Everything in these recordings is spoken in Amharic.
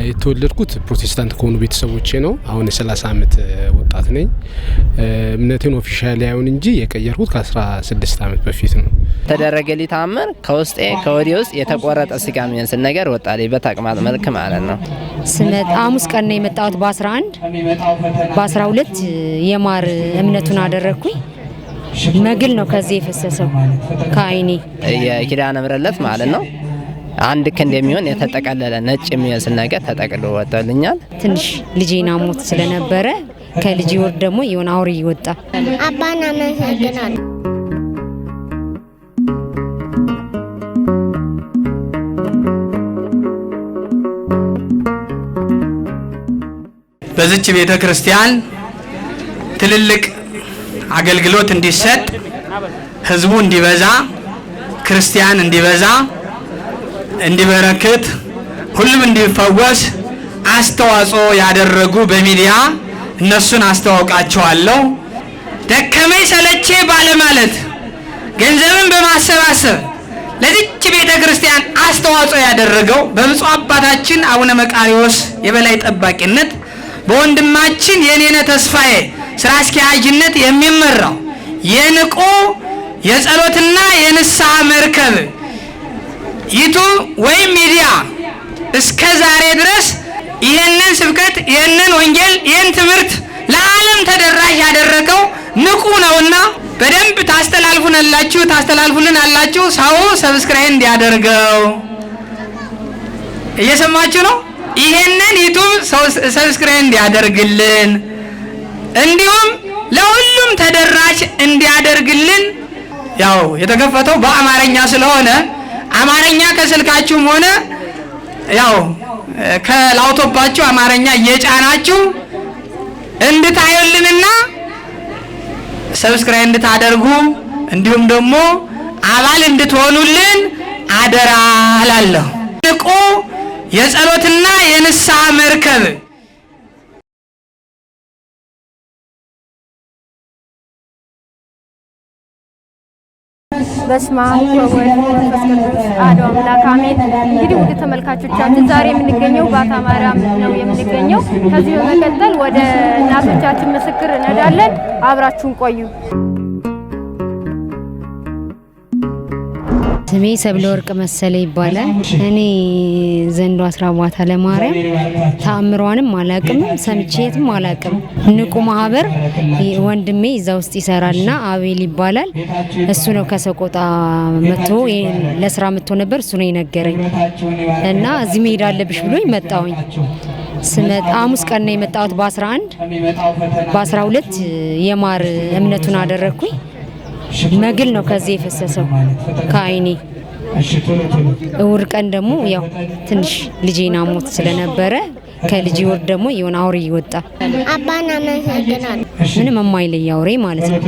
የተወለድኩት ፕሮቴስታንት ከሆኑ ቤተሰቦቼ ነው። አሁን የ30 አመት ወጣት ነኝ። እምነቴን ኦፊሻሊ አይሆን እንጂ የቀየርኩት ከ16 አመት በፊት ነው። ተደረገልኝ ተአምር ከውስጤ ከወዲህ ውስጥ የተቆረጠ ስጋ የሚመስል ነገር ወጣልኝ በተቅማጥ መልክ ማለት ነው። ስመጣ ሐሙስ ቀን ነው የመጣሁት በ11 በ12 የማር እምነቱን አደረኩኝ። መግል ነው ከዚህ የፈሰሰው ከአይኔ የኪዳነ ምሕረት ማለት ነው። አንድ ክንድ የሚሆን የተጠቀለለ ነጭ የሚመስል ነገር ተጠቅሎ ወጣልኛል። ትንሽ ልጄና ሞት ስለነበረ ከልጅ ወር ደግሞ የሆነ አውሬ ይወጣ። አባና መሰግናል በዚች ቤተ ክርስቲያን ትልልቅ አገልግሎት እንዲሰጥ ህዝቡ እንዲበዛ ክርስቲያን እንዲበዛ እንዲበረክት ሁሉም እንዲፈወስ አስተዋጽኦ ያደረጉ በሚዲያ እነሱን አስተዋውቃቸዋለሁ። ደከመኝ ሰለቼ ባለማለት ገንዘብን በማሰባሰብ ለዚች ቤተ ክርስቲያን አስተዋጽኦ ያደረገው በብፁዕ አባታችን አቡነ መቃርዮስ የበላይ ጠባቂነት በወንድማችን የኔነ ተስፋዬ ስራ አስኪያጅነት የሚመራው የንቁ የጸሎትና የንስሐ መርከብ ዩቲዩብ ወይም ሚዲያ እስከ ዛሬ ድረስ ይሄንን ስብከት ይሄንን ወንጌል ይሄን ትምህርት ለዓለም ተደራሽ ያደረገው ንቁ ነውና በደንብ ታስተላልፉልን አላችሁ። ሰው ሰብስክራይብ እንዲያደርገው እየሰማችሁ ነው። ይሄንን ዩቲዩብ ሰብስክራይብ እንዲያደርግልን እንዲሁም ለሁሉም ተደራሽ እንዲያደርግልን ያው የተከፈተው በአማርኛ ስለሆነ አማርኛ ከስልካችሁም ሆነ ያው ከላውቶፓችሁ አማርኛ እየጫናችሁ እንድታዩልንና ሰብስክራይብ እንድታደርጉ እንዲሁም ደግሞ አባል እንድትሆኑልን አደራ እላለሁ። ንቁ የጸሎትና የንስሐ መርከብ በስመ አብ ወወልድ ወመንፈስ ቅዱስ አሐዱ አምላክ አሜን። እንግዲህ ውድ ተመልካቾቻችን ዛሬ የምንገኘው ባታ ማርያም ነው የምንገኘው። ከዚህ በመቀጠል ወደ እናቶቻችን ምስክር እንሄዳለን። አብራችሁን ቆዩ። ስሜ ሰብለ ወርቅ መሰለ ይባላል። እኔ ዘንዶ 10 ባታ ለማርያም ተአምሯንም አላቅም ሰምቼትም አላቅም። ንቁ ማህበር ወንድሜ እዛ ውስጥ ይሰራልና አቤል ይባላል። እሱ ነው ከሰቆጣ መጥቶ ለስራ መጥቶ ነበር። እሱ ነው የነገረኝ እና እዚህ መሄድ አለብሽ ብሎኝ መጣሁኝ። ስመጣ ሐሙስ ቀን ነው የመጣሁት በ11 በ12 የማር እምነቱን አደረኩኝ። መግል ነው ከዚህ የፈሰሰው ከአይኔ። እውር ቀን ደግሞ ያው ትንሽ ልጄና ሞት ስለነበረ ከልጅ ወር ደግሞ የሆነ አውሬ ይወጣ። አባና መሰግናል ምንም የማይለይ አውሬ ማለት ነው።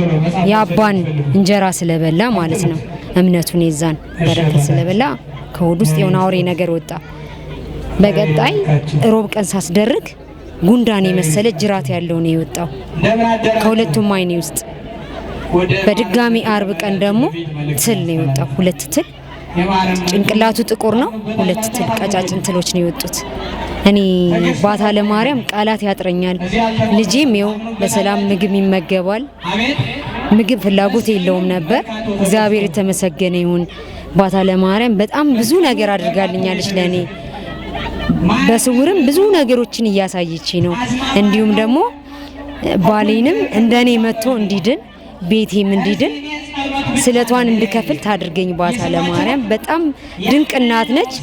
የአባን እንጀራ ስለበላ ማለት ነው። እምነቱን የዛን በረከት ስለበላ ከሆድ ውስጥ የሆነ አውሬ ነገር ወጣ። በቀጣይ ሮብ ቀን ሳስደርግ ጉንዳን የመሰለ ጅራት ያለው ነው የወጣው ከሁለቱም አይኔ ውስጥ። በድጋሚ አርብ ቀን ደግሞ ትል ነው የወጣው። 2 ትል ጭንቅላቱ ጥቁር ነው። 2 ትል ቀጫጭን ትሎች ነው የወጡት። እኔ ባታ ለማርያም ቃላት ያጥረኛል። ልጄም ይኸው በሰላም ምግብ ይመገባል። ምግብ ፍላጎት የለውም ነበር። እግዚአብሔር የተመሰገነ ይሁን። ባታ ለማርያም በጣም ብዙ ነገር አድርጋልኛለች ለኔ። በስውርም ብዙ ነገሮችን እያሳየች ነው። እንዲሁም ደግሞ ባሌንም እንደኔ መጥቶ እንዲድን ቤቴም እንዲድን ስለቷን እንድከፍል ታድርገኝ ባታ ለማርያም። በጣም ድንቅ እናት ነች።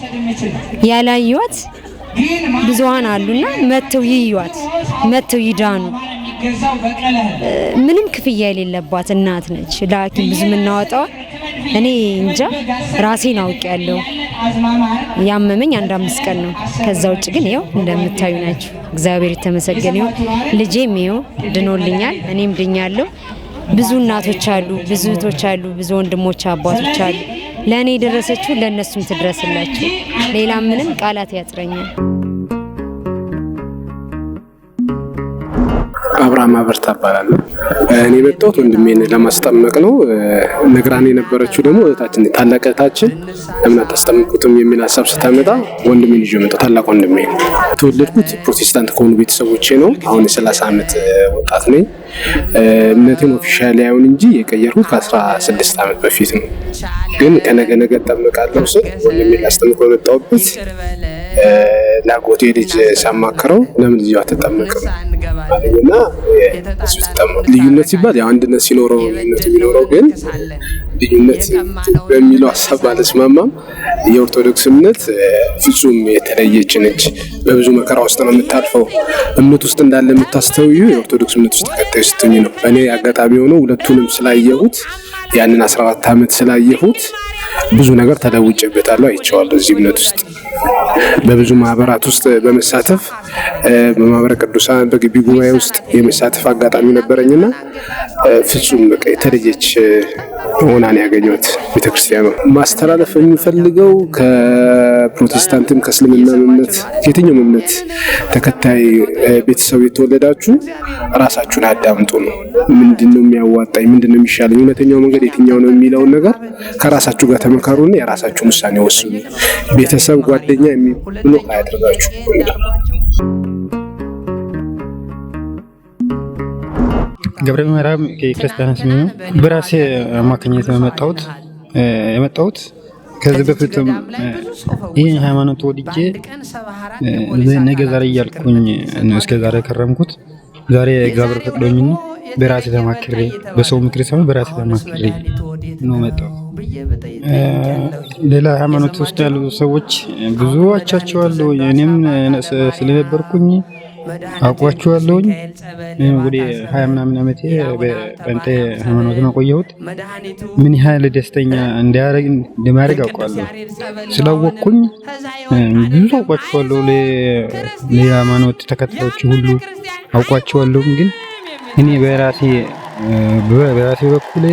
ያላዩት ብዙሃን አሉና መተው ይዩት፣ መተው ይዳኑ። ምንም ክፍያ የሌለባት እናት ነች። ለሐኪም ብዙ የምናወጣው እኔ እንጃ ራሴን አውቄያለሁ። ያመመኝ 1-5 ቀን ነው። ከዛ ውጭ ግን ይኸው እንደምታዩ ናችሁ። እግዚአብሔር የተመሰገነ ይሁን። ልጄም ይኸው ድኖልኛል፣ እኔም ድኛለሁ። ብዙ እናቶች አሉ፣ ብዙ እህቶች አሉ፣ ብዙ ወንድሞች አባቶች አሉ። ለእኔ የደረሰችው ለእነሱም ትድረስላችሁ። ሌላ ምንም ቃላት ያጥረኛል። አብርሃም አበርታ እባላለሁ። እኔ የመጣሁት ወንድሜን ለማስጠመቅ ነው። ነግራን የነበረችው ደግሞ እህታችን ታላቅ እህታችን ለምን አታስጠምቁትም የሚል ሀሳብ ስታመጣ ወንድሜን ይዤ መጣሁ። ታላቅ ወንድሜ የተወለድኩት ፕሮቴስታንት ከሆኑ ቤተሰቦቼ ነው። አሁን የ30 ዓመት ወጣት ነኝ። እምነቴን ኦፊሻሊ አይሆን እንጂ የቀየርኩት ከ16 ዓመት በፊት ነው። ግን ከነገ ነገ እጠመቃለሁ ስል ወንድሜን ላስጠምቅ በመጣሁበት ላጎቴ ልጅ ሳማክረው ለምን ልጅ አትጠመቅም አለኝና እሱ ተጠመቀ። ልዩነት ሲባል ያው አንድነት ሲኖረው ልዩነት የሚኖረው ግን ልዩነት በሚለው ሀሳብ ባለስማማም የኦርቶዶክስ እምነት ፍጹም የተለየች ነች። በብዙ መከራ ውስጥ ነው የምታልፈው። እምነት ውስጥ እንዳለ የምታስተውዩ የኦርቶዶክስ እምነት ውስጥ ተከታይ ስትሆኚ ነው። እኔ አጋጣሚ ሆነው ሁለቱንም ስላየሁት ያንን 14 ዓመት ስላየሁት ብዙ ነገር ተለውጬበታለሁ፣ አይቼዋለሁ። እዚህ እምነት ውስጥ በብዙ ማህበራት ውስጥ በመሳተፍ በማህበረ ቅዱሳን በግቢ ጉባኤ ውስጥ የመሳተፍ አጋጣሚ ነበረኝና ፍጹም በቃ የተለየች ሆና ነው ያገኘሁት። ቤተክርስቲያኑ ማስተላለፍ የሚፈልገው ከፕሮቴስታንትም ከእስልምና እምነት የትኛውም እምነት ተከታይ ቤተሰብ የተወለዳችሁ ራሳችሁን አዳምጡ ነው። ምንድነው የሚያዋጣኝ፣ ምንድነው የሚሻለኝ፣ እውነተኛው መንገድ የትኛው ነው የሚለውን ነገር ከራሳችሁ ጋር ተመካሩና የራሳችሁን ውሳኔ ወስኑ። ቤተሰብ ጓደኛ የሚብሎ አያደርጋችሁ። ገብረ ማርያም የክርስቲያን ስም ነው። በራሴ አማካኝነት የመጣሁት ከዚህ በፊትም ይህን ሃይማኖት ወድጄ ነገ ዛሬ እያልኩኝ እስከ ዛሬ ከረምኩት። ዛሬ እግዚአብሔር ፈቅዶኝ በራሴ ተማክሬ በሰው ምክር ሳይሆን በራሴ ተማክሬ ነው መጣሁ። ሌላ ሃይማኖት ውስጥ ያሉ ሰዎች ብዙዎቻቸው አሉ። እኔም ስለነበርኩኝ አውቋቸዋለሁኝ። እንግዲህ 20 ምናምን ዓመቴ በእንተ ሃይማኖት ነው ቆየሁት። ምን ያህል ደስተኛ እንደማድረግ አውቃለሁ። ስላወቅኩኝ ብዙ አውቋቸዋለሁ። ለሃይማኖት ተከታዮች ሁሉ አውቋቸዋለሁ። ግን እኔ በራሴ በኩል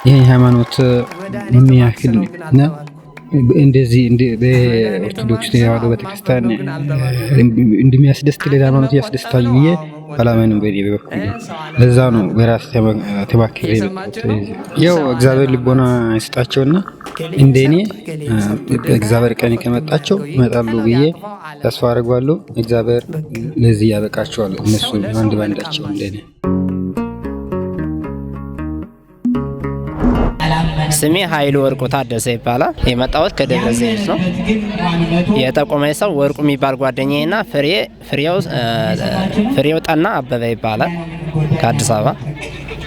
ይሄ ሃይማኖት ምን ያህል ነው እንደዚህ በኦርቶዶክስ ተዋሕዶ ቤተክርስቲያን እንደሚያስደስት ሌላ ሃይማኖት ያስደስታል ብዬ አላምንም። በበኩሌ ለዛ ነው በራሴ ተማክሬ ያው እግዚአብሔር ልቦና ይስጣቸውና እንደኔ እግዚአብሔር ቀን ከመጣቸው ይመጣሉ ብዬ ተስፋ አደርጋለሁ። እግዚአብሔር ለዚህ ያበቃቸዋል። እነሱ አንድ ባንዳቸው እንደኔ። ስሜ ኃይሉ ወርቁ ታደሰ ይባላል። የመጣሁት ከደብረ ዘይት ነው። የጠቆመኝ ሰው ወርቁ የሚባል ጓደኛዬና ፍሬው ጠና አበበ ይባላል ከአዲስ አበባ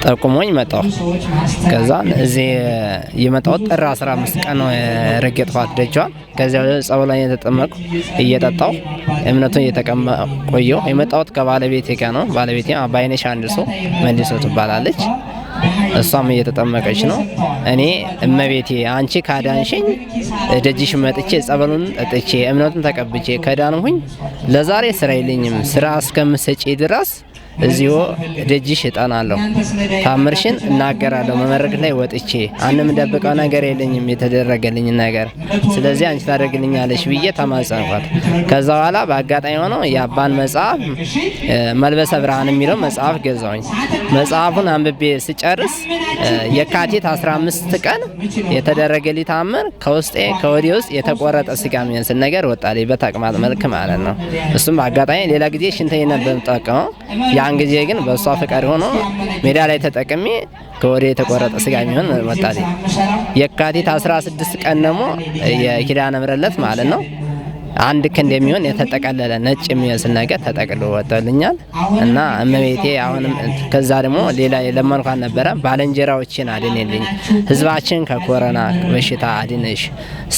ጠቁሞኝ መጣሁ። ከዛ እዚህ የመጣሁት ጥር 15 ቀን ነው የረገጥኳት ደጇን። ከዚያ ጸበሏን የተጠመቁ እየጠጣሁ እምነቱን እየተቀመጠ ቆየሁ። የመጣሁት ከባለቤቴ ጋር ነው። ባለቤቴ አባይነሽ አንድ ሰው መልሶ ትባላለች። እሷም እየተጠመቀች ነው። እኔ እመቤቴ አንቺ ካዳንሽኝ ደጅሽ መጥቼ ጸበሉን ጠጥቼ እምነቱን ተቀብቼ ከዳንሁኝ ለዛሬ ስራ የለኝም፣ ስራ እስከምሰጪ ድረስ እዚሁ ደጅሽ እጠናለሁ፣ ታምርሽን እናገራለሁ። መመረቅ ላይ ወጥቼ አንድም ደብቀው ነገር የለኝም የተደረገልኝ ነገር፣ ስለዚህ አንቺ ታደርግልኛለሽ ብዬ ተማጸንኳት። ከዛ በኋላ በአጋጣሚ ሆነው የአባን መጽሐፍ መልበሰ ብርሃን የሚለው መጽሐፍ ገዛውኝ። መጽሐፉን አንብቤ ስጨርስ የካቲት 15 ቀን የተደረገልኝ ታምር ከውስጤ ከወዲህ ውስጥ የተቆረጠ ስጋ የሚመስል ነገር ወጣልኝ፣ በተቅማጥ መልክ ማለት ነው። እሱም በአጋጣሚ ሌላ ጊዜ ሽንተኝ ነበር የምጠቀመው። ያን ጊዜ ግን በእሷ ፍቃድ ሆኖ ሜዳ ላይ ተጠቅሜ ከወዲህ የተቆረጠ ስጋ የሚሆን ወጣልኝ። የካቲት 16 ቀን ደግሞ የኪዳነ ምሕረት ዕለት ማለት ነው አንድ ክንድ የሚሆን የተጠቀለለ ነጭ የሚመስል ነገር ተጠቅሎ ወጥቶልኛል እና እመቤቴ አሁንም ከዛ ደግሞ ሌላ የለመንኳን ነበረ። ባልንጀራዎችን አድንልኝ፣ ህዝባችን ከኮሮና በሽታ አድንሽ፣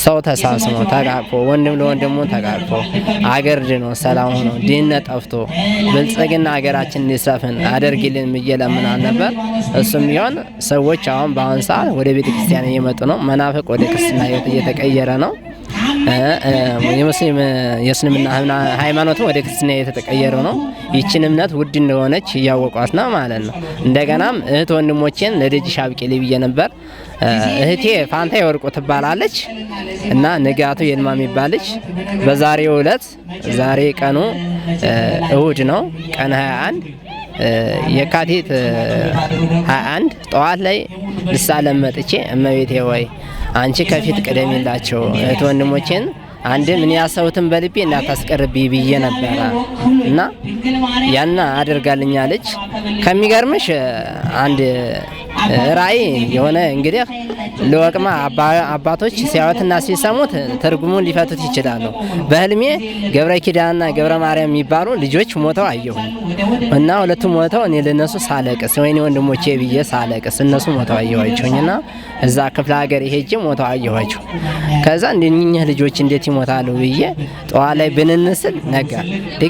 ሰው ተሳስሞ ተቃቅፎ ወንድም ለወንድሙ ተቃቅፎ አገር ድኖ ሰላም ሆኖ ድህነት ጠፍቶ ብልጽግና ሀገራችን እንዲሰፍን አደርጊልን ብዬ ለምናል ነበር። እሱም ቢሆን ሰዎች አሁን በአሁን ሰዓት ወደ ቤተክርስቲያን እየመጡ ነው። መናፍቅ ወደ ክርስትና ህይወት እየተቀየረ ነው። የእስልምና ሃይማኖትም ወደ ክርስትና የተቀየረ ነው። ይችን እምነት ውድ እንደሆነች እያወቋት ነው ማለት ነው። እንደገናም እህት ወንድሞቼን ለደጅሽ አብቂልኝ ብዬ ነበር። እህቴ ፋንታ ወርቁ ትባላለች እና ንጋቱ የልማ የሚባለች በዛሬው ዕለት ዛሬ ቀኑ እሁድ ነው ቀን 21 የካቲት 21 ጠዋት ላይ ልሳለም መጥቼ እመቤቴ ወይ አንቺ ከፊት ቅደሚላቸው እህት ወንድሞቼን አንድ ምን ያሰውትን በልቤ እንዳታስቀርቢ ብዬ ነበረ እና ያና አድርጋልኛለች። ከሚገርምሽ አንድ ራእይ የሆነ እንግዲህ ለወቅማ አባቶች ሲያዩትና ሲሰሙት ትርጉሙን ሊፈቱት ይችላሉ። በህልሜ ገብረ ኪዳንና ገብረ ማርያም የሚባሉ ልጆች ሞተው አየሁ እና ሁለቱም ሞተው እኔ ለነሱ ሳለቅስ ወይኔ ወንድሞቼ ብዬ ሳለቅስ እነሱ ሞተው አየኋቸውና እዛ ክፍለ ሀገር ሄጄ ሞተው አየኋቸው። ከዛ እንደኚህ ልጆች እንዴት ይሞታሉ ብዬ ጠዋት ላይ ብንንስል ነጋ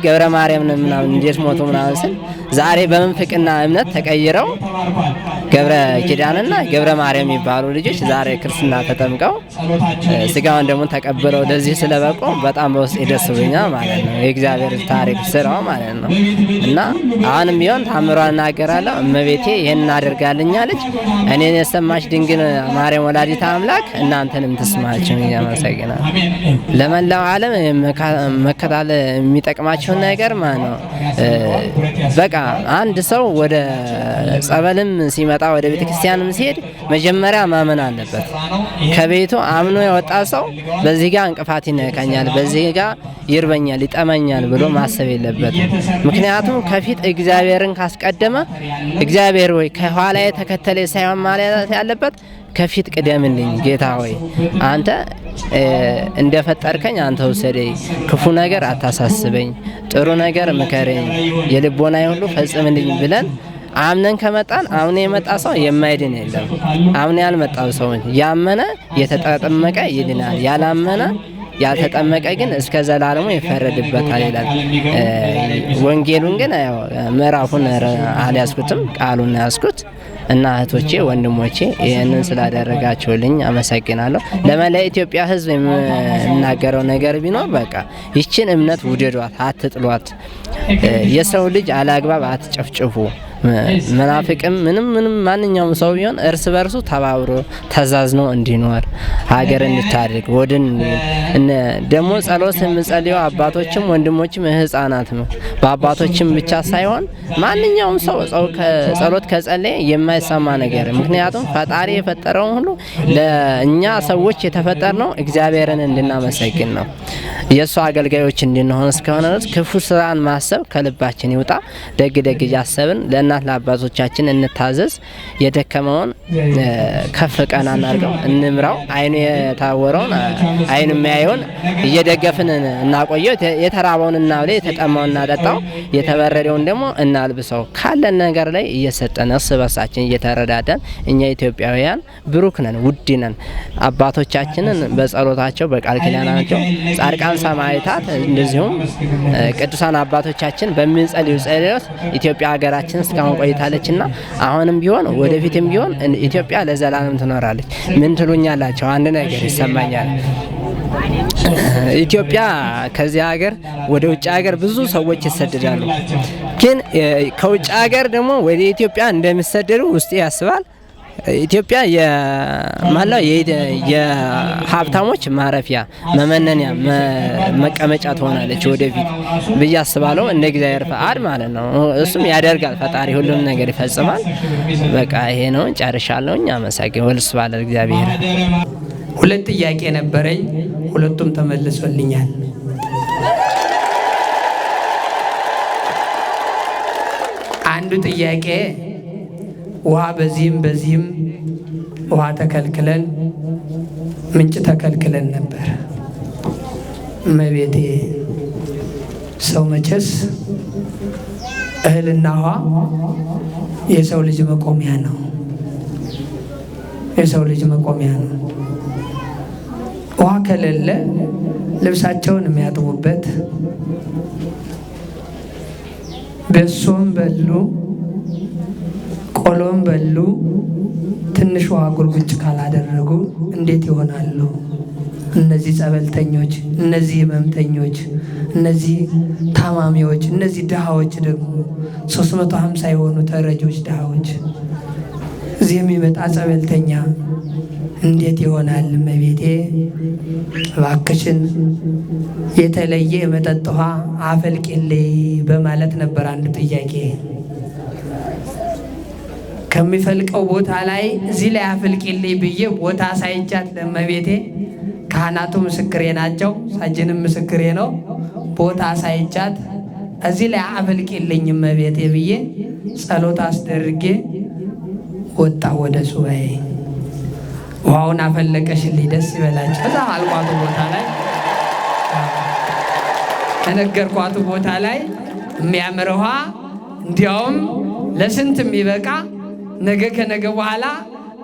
ገብረ ማርያም ምናምን እንዴት ሞቱ ምናምን ስል ዛሬ በመንፍቅና እምነት ተቀይረው ገብረ ኪዳንና ገብረ ማርያም የሚባሉ ልጆች ዛሬ ክርስትና ተጠምቀው ስጋውን ደግሞ ተቀብለው ለዚህ ስለበቁ በጣም በውስጥ ደስ ብሎኛል ማለት ነው። የእግዚአብሔር ታሪክ ስራው ማለት ነው እና አሁንም ቢሆን ታምሯን እናገራለሁ። እመቤቴ ይሄን አድርጋልኛለች። እኔን የሰማች ድንግል ማርያም ወላዲተ አምላክ እናንተንም ትስማችሁ። ያመሰግናል። ለመላው ዓለም መከታተል የሚጠቅማቸው ነገር ማለት ነው። በቃ አንድ ሰው ወደ ጸበልም ሲመጣ ወደ ቤተ ክርስቲያንም ሲሄድ መጀመሪያ ማመን አለበት። ከቤቱ አምኖ የወጣ ሰው በዚህ ጋር እንቅፋት ይነካኛል፣ በዚህ ጋር ይርበኛል፣ ይጠመኛል ብሎ ማሰብ የለበትም። ምክንያቱም ከፊት እግዚአብሔርን ካስቀደመ እግዚአብሔር ወይ ከኋላ የተከተለ ሳይሆን ማለት ያለበት ከፊት ቅደምልኝ ጌታ ሆይ አንተ እንደፈጠርከኝ አንተ ውሰደኝ፣ ክፉ ነገር አታሳስበኝ፣ ጥሩ ነገር ምከረኝ፣ የልቦናዬ ሁሉ ፈጽምልኝ ብለን አምነን ከመጣን አምነ የመጣ ሰው የማይድን የለም። አምነ ያልመጣው ሰው ያመነ የተጠመቀ ይድናል፣ ያላመነ ያልተጠመቀ ግን እስከ ዘላለሙ ይፈረድበታል ይላል። ወንጌሉን ግን ያው ምዕራፉን አልያዝኩትም፣ ቃሉን ያዝኩት እና እህቶቼ ወንድሞቼ ይህንን ስላደረጋችሁልኝ አመሰግናለሁ። ለመላ ኢትዮጵያ ሕዝብ የምናገረው ነገር ቢኖር በቃ ይችን እምነት ውደዷት፣ አትጥሏት። የሰው ልጅ አላግባብ አትጨፍጭፉ። መናፍቅም ምንም ማንኛውም ሰው ቢሆን እርስ በርሱ ተባብሮ ተዛዝኖ እንዲኖር ሀገር እንድታድግ ወድን ደግሞ ጸሎት የምንጸልየው አባቶችም ወንድሞችም ህፃናት ነው። በአባቶችም ብቻ ሳይሆን ማንኛውም ሰው ጸሎት ከጸለየ የማይሰማ ነገር ምክንያቱም ፈጣሪ የፈጠረውን ሁሉ ለእኛ ሰዎች የተፈጠርነው እግዚአብሔርን እንድናመሰግን ነው። የእሱ አገልጋዮች እንድንሆን እስከሆነ ክፉ ስራን ማሰብ ከልባችን ይውጣ። ደግ እያሰብን ለእናት ለአባቶቻችን እንታዘዝ። የደከመውን ከፍ ቀና እናድርገው፣ እንምራው። አይኑ የታወረውን አይኑ የሚያየውን እየደገፍን እናቆየው። የተራበውን እናብላ፣ የተጠማውን እናጠጣው፣ የተበረደውን ደግሞ እናልብሰው። ካለን ነገር ላይ እየሰጠን እርስ በርሳችን እየተረዳዳን እኛ ኢትዮጵያውያን ብሩክ ነን፣ ውድ ነን። አባቶቻችንን በጸሎታቸው በቃል ኪዳናቸው ጻድቃን ሰማዕታት እንደዚሁም ቅዱሳን አባቶቻችን በሚጸልዩ ጸሎት ኢትዮጵያ ሀገራችን እስካሁን ቆይታለችና አሁንም ቢሆን ወደፊትም ቢሆን ኢትዮጵያ ለዘላለም ትኖራለች። ምን ትሉኛላችሁ? አንድ ነገር ይሰማኛል። ኢትዮጵያ ከዚህ ሀገር ወደ ውጭ ሀገር ብዙ ሰዎች ይሰደዳሉ። ግን ከውጭ ሀገር ደግሞ ወደ ኢትዮጵያ እንደሚሰደዱ ውስጤ ያስባል። ኢትዮጵያ የሀብታሞች ማረፊያ መመነኛ መቀመጫ ትሆናለች ወደፊት ብዬ አስባለሁ። እንደ እግዚአብሔር ፈቃድ ማለት ነው። እሱም ያደርጋል። ፈጣሪ ሁሉም ነገር ይፈጽማል። በቃ ይሄ ነው። ጨርሻለሁኝ። አመሰግናለሁ። ወልስ ባለ እግዚአብሔር። ሁለት ጥያቄ ነበረኝ፣ ሁለቱም ተመልሶልኛል። አንዱ ጥያቄ ውሃ በዚህም ውሃ ተከልክለን ምንጭ ተከልክለን ነበር። እመቤቴ ሰው መቼስ እህልና ውሃ የሰው ልጅ መቆሚያ ነው። የሰው ልጅ መቆሚያ ነው። ውሃ ከሌለ ልብሳቸውን የሚያጥቡበት በሶም በሉ ቆሎም በሉ ትንሽ ውሃ ጉርጉጭ ካላደረጉ እንዴት ይሆናሉ? እነዚህ ጸበልተኞች፣ እነዚህ ህመምተኞች፣ እነዚህ ታማሚዎች፣ እነዚህ ድሃዎች ደግሞ 350 የሆኑ ተረጆች ድሃዎች፣ እዚህ የሚመጣ ጸበልተኛ እንዴት ይሆናል? እመቤቴ እባክሽን የተለየ የመጠጥ ውሃ አፈልቅልኝ በማለት ነበር አንድ ጥያቄ። ከሚፈልቀው ቦታ ላይ እዚህ ላይ አፍልቂልኝ ብዬ ቦታ ሳይቻት ለእመቤቴ ካህናቱ ምስክሬ ናቸው፣ ሳጅንም ምስክሬ ነው። ቦታ ሳይቻት እዚህ ላይ አፍልቂልኝ እመቤቴ ብዬ ጸሎት አስደርጌ ወጣ ወደ ሱባኤ። ውሃውን አፈለቀሽልኝ፣ ደስ ይበላችሁ። እዛ አልቋቱ ቦታ ላይ ከነገርኳቱ ቦታ ላይ የሚያምር ውሃ እንዲያውም ለስንት የሚበቃ ነገ ከነገ በኋላ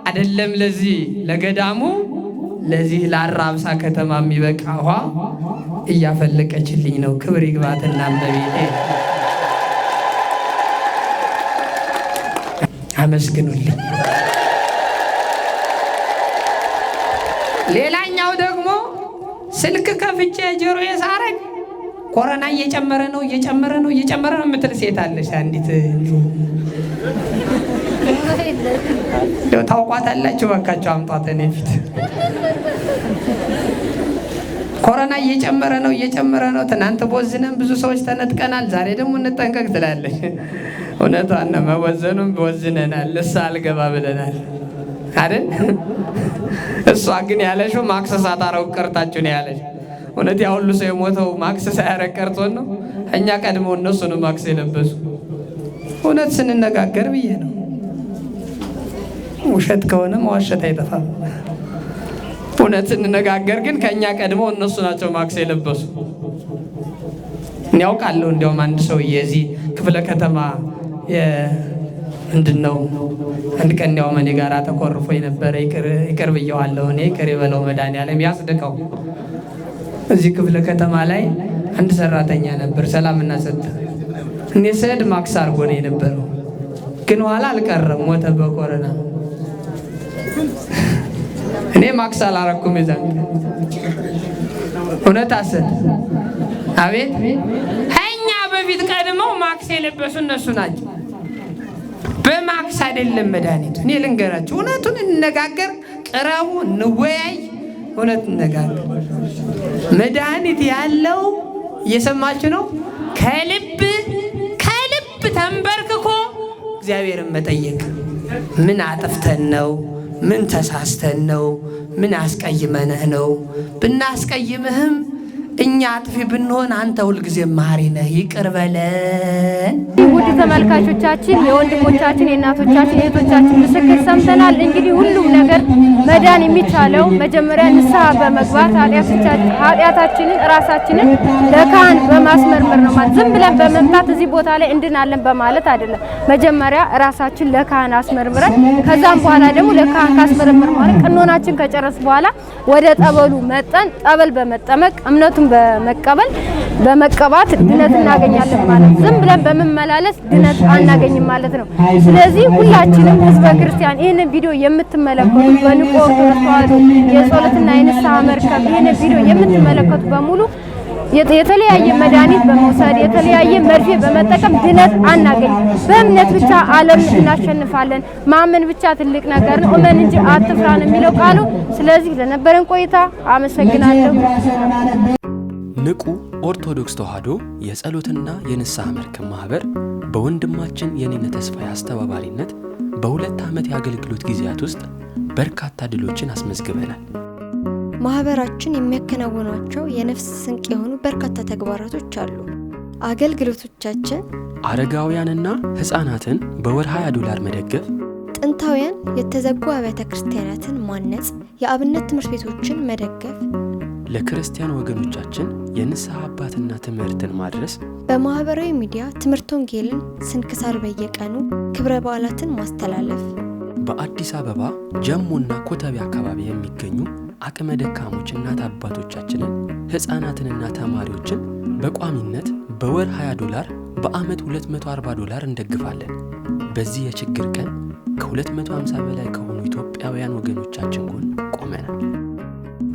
አይደለም ለዚህ ለገዳሙ ለዚህ ለአራብሳ ከተማ የሚበቃ ውሃ እያፈለቀችልኝ ነው። ክብር ይግባትና እመቤቴ አመስግኑልኝ። ሌላኛው ደግሞ ስልክ ከፍቼ ጆሮ የሳረኝ ኮሮና እየጨመረ ነው የምትል ሴት አለች። አንዲት ታውቋታላችሁ፣ እባካችሁ አምጧት እኔ ፊት። ኮሮና እየጨመረ ነው። ትናንት ቦዝነን ብዙ ሰዎች ተነጥቀናል፣ ዛሬ ደግሞ እንጠንቀቅ ትላለች። እውነቷን ነው። መወዘኑም ቦዝነናል፣ ንስሐ አልገባ ብለናል አይደል? እሷ ግን ያለሽው ማክሰስ አታረው ቀርታችሁ ነው ያለሽ። እውነት ያ ሁሉ ሰው የሞተው ማክሰስ ሳያረግ ቀርቶን ነው? እኛ ቀድመው እነሱ ነው ማክስ የለበሱ። እውነት ስንነጋገር ብዬ ነው። ውሸት ከሆነ መዋሸት አይጠፋም። እውነት ስንነጋገር ግን ከኛ ቀድመው እነሱ ናቸው ማክስ የለበሱ። እኔ ያውቃለሁ። እንዲያውም አንድ ሰው የዚህ ክፍለ ከተማ ምንድነው አንድ ቀን ያው እኔ ጋር ተቆርፎ የነበረ ይቅር ብየዋለሁ። እኔ ይቅር ይበለው መድኃኒዓለም ያስደቀው። እዚህ ክፍለ ከተማ ላይ አንድ ሰራተኛ ነበር፣ ሰላምና ጸጥታ። እኔ ስሄድ ማክስ አድርጎ ነው የነበረው፣ ግን ኋላ አልቀረም፣ ሞተ በኮሮና። እኔ ማክስ አላረኩም ይዛን እውነት አሰብ አቤት። እኛ በፊት ቀድመው ማክስ የለበሱ እነሱ ናቸው። በማክስ አይደለም መድኃኒቱ። እኔ ልንገራችሁ፣ እውነቱን እንነጋገር፣ ቅረቡ፣ እንወያይ፣ እውነት እንነጋገር። መድኃኒት ያለው እየሰማችሁ ነው። ከልብ ተንበርክኮ እግዚአብሔርን መጠየቅ። ምን አጥፍተን ነው? ምን ተሳስተን ነው? ምን አስቀይመንህ ነው? ብናስቀይምህም እኛ አጥፊ ብንሆን አንተ ሁልጊዜ ማሪ ነህ፣ ይቅር በለን። ውድ ተመልካቾቻችን የወንድሞቻችን የእናቶቻችን የእህቶቻችን ምስክር ሰምተናል። እንግዲህ ሁሉም ነገር መዳን የሚቻለው መጀመሪያ ንስሐ በመግባት ኃጢአታችንን ራሳችንን ለካህን በማስመርመር ነው። ማለት ዝም ብለን በመምጣት እዚህ ቦታ ላይ እንድናለን በማለት አይደለም። መጀመሪያ ራሳችን ለካህን አስመርምረን ከዛም በኋላ ደግሞ ለካህን ካስመረመር ማለት ቀኖናችን ከጨረስ በኋላ ወደ ጠበሉ መጠን ጠበል በመጠመቅ እምነቱን በመቀባት ድነት እናገኛለን ማለት። ዝም ብለን በመመላለስ ድነት አናገኝም ማለት ነው። ስለዚህ ሁላችንም ህዝበ ክርስቲያን ይህንን ቪዲዮ የምትመለከቱ በንቁ ኦርቶዶክስ ተዋሕዶ የጸሎትና የንስሐ መርከብ ይህንን ቪዲዮ የምትመለከቱ በሙሉ የተለያየ መድኃኒት በመውሰድ የተለያየ መርፌ በመጠቀም ድነት አናገኝ። በእምነት ብቻ ዓለም እናሸንፋለን። ማመን ብቻ ትልቅ ነገር ነው። እመን እንጂ አትፍራ ነው የሚለው ቃሉ። ስለዚህ ለነበረን ቆይታ አመሰግናለሁ። ንቁ ኦርቶዶክስ ተዋሕዶ የጸሎትና የንስሐ መርከብ ማህበር በወንድማችን የኔነ ተስፋዬ አስተባባሪነት በ2 ዓመት የአገልግሎት ጊዜያት ውስጥ በርካታ ድሎችን አስመዝግበናል። ማህበራችን የሚያከናውናቸው የነፍስ ስንቅ የሆኑ በርካታ ተግባራቶች አሉ። አገልግሎቶቻችን አረጋውያንና ህፃናትን በወር $20 መደገፍ፣ ጥንታውያን የተዘጉ አብያተ ክርስቲያናትን ማነጽ፣ የአብነት ትምህርት ቤቶችን መደገፍ፣ ለክርስቲያን ወገኖቻችን የንስሐ አባትና ትምህርትን ማድረስ፣ በማህበራዊ ሚዲያ ትምህርት ወንጌልን፣ ስንክሳር በየቀኑ ክብረ በዓላትን ማስተላለፍ፣ በአዲስ አበባ ጀሞና ኮተቤ አካባቢ የሚገኙ አቅመ ደካሞች እናት አባቶቻችንን ህፃናትንና ተማሪዎችን በቋሚነት በወር $20 በአመት $240 እንደግፋለን። በዚህ የችግር ቀን ከ250 በላይ ከሆኑ ኢትዮጵያውያን ወገኖቻችን ጎን ቆመናል።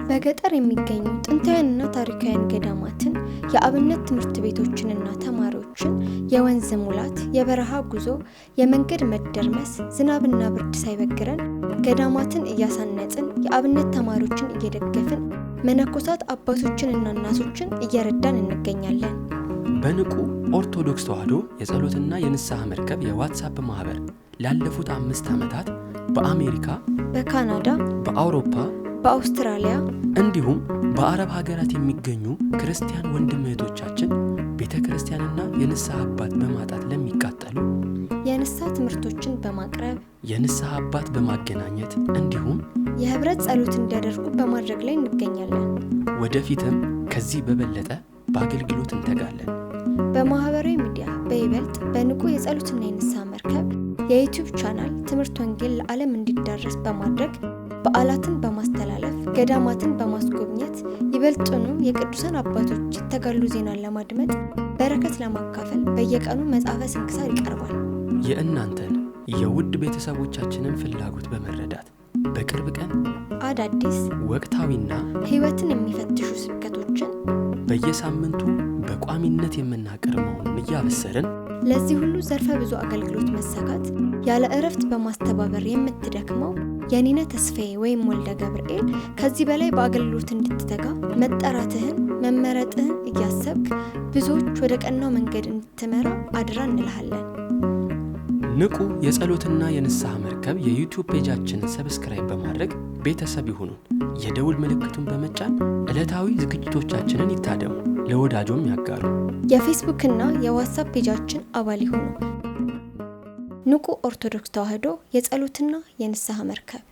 በገጠር የሚገኙ ጥንታውያንና ታሪካውያን ገዳማትን፣ የአብነት ትምህርት ቤቶችንና ተማሪዎችን የወንዝ ሙላት፣ የበረሃ ጉዞ፣ የመንገድ መደርመስ፣ ዝናብና ብርድ ሳይበግረን ገዳማትን እያሳነጽን የአብነት ተማሪዎችን እየደገፍን መነኮሳት አባቶችንና እናቶችን እየረዳን እንገኛለን። በንቁ ኦርቶዶክስ ተዋሕዶ የጸሎትና የንስሐ መርከብ የዋትስአፕ ማህበር ላለፉት 5 ዓመታት በአሜሪካ፣ በካናዳ፣ በአውሮፓ፣ በአውስትራሊያ እንዲሁም በአረብ ሀገራት የሚገኙ ክርስቲያን ወንድም እህቶቻችን ቤተ ክርስቲያንና የንስሐ አባት በማጣት ለሚቃጠሉ የንስሐ ትምህርቶችን በማቅረብ የንስሐ አባት በማገናኘት እንዲሁም የህብረት ጸሎት እንዲያደርጉ በማድረግ ላይ እንገኛለን። ወደፊትም ከዚህ በበለጠ በአገልግሎት እንተጋለን። በማህበራዊ ሚዲያ በይበልጥ በንቁ የጸሎትና የንስሐ መርከብ የዩቲዩብ ቻናል ትምህርት ወንጌል ለዓለም እንዲዳረስ በማድረግ በዓላትን በማስተላለፍ ገዳማትን በማስጎብኘት ይበልጥኑ የቅዱሳን አባቶች የተጋሉ ዜናን ለማድመጥ በረከት ለማካፈል በየቀኑ መጽሐፈ ስንክሳር ይቀርባል። የእናንተን የውድ ቤተሰቦቻችንን ፍላጎት በመረዳት በቅርብ ቀን አዳዲስ ወቅታዊና ሕይወትን የሚፈትሹ ስብከቶችን በየሳምንቱ በቋሚነት የምናቀርብ መሆኑን እያበሰርን ለዚህ ሁሉ ዘርፈ ብዙ አገልግሎት መሳካት ያለ እረፍት በማስተባበር የምትደክመው የኔነ ተስፋዬ ወይም ወልደ ገብርኤል ከዚህ በላይ በአገልግሎት እንድትተጋ መጠራትህን መመረጥህን እያሰብክ ብዙዎች ወደ ቀናው መንገድ እንድትመራ አድራ እንልሃለን። ንቁ የጸሎትና የንስሐ መርከብ የዩቲዩብ ፔጃችንን ሰብስክራይብ በማድረግ ቤተሰብ ይሁኑን። የደውል ምልክቱን በመጫን ዕለታዊ ዝግጅቶቻችንን ይታደሙ፣ ለወዳጆም ያጋሩ። የፌስቡክና የዋትስአፕ ፔጃችን አባል ይሁኑ። ንቁ ኦርቶዶክስ ተዋሕዶ የጸሎትና የንስሐ መርከብ